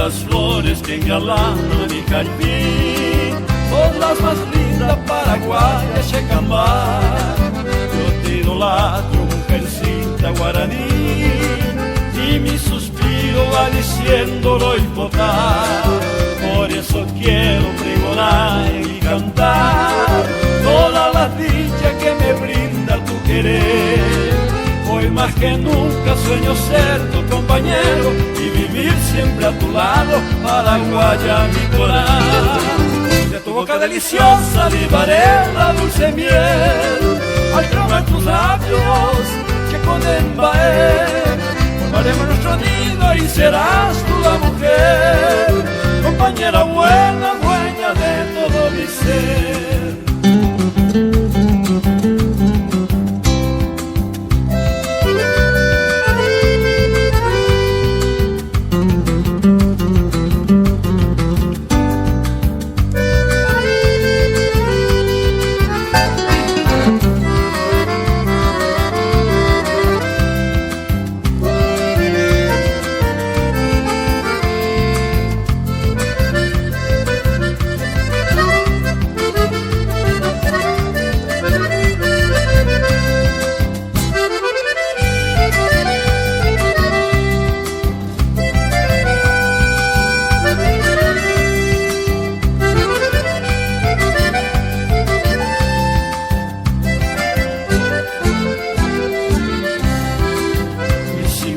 las flores que engalanam mi jardín son las más lindas paraguayas Checambar. Yo te idolatro, mujercita guaraní, y mi suspiro va diciendo lo hipotar. Por eso quiero pregonar y cantar todas las dichas que me brinda tu querer. Hoy más que nunca sueño ser tu compañero y vivir siempre a tu lado, paraguaya mi corazón. De tu boca deliciosa libaré la dulce miel, al comer tus labios que con embaé formaremos nuestro nido y serás tú la mujer, compañera buena, dueña de todo mi ser.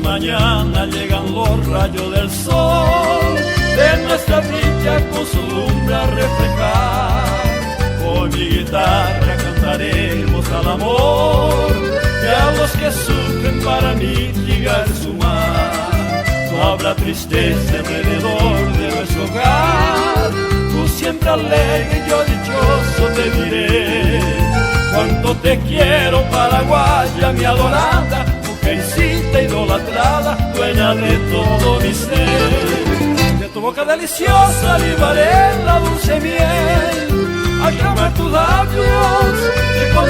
Mañana llegan los rayos del sol de nuestra dicha con su lumbre a reflejar. Con mi guitarra cantaremos al amor y a los que sufren para mí llegar su mar. No habrá tristeza alrededor de nuestro hogar, tú siempre alegre y yo dichoso te diré. Cuánto te quiero, paraguaya mi adorada, mujercita idolatrada, dueña de todo mi ser. De tu boca deliciosa libaré la dulce miel, al comer tus labios que con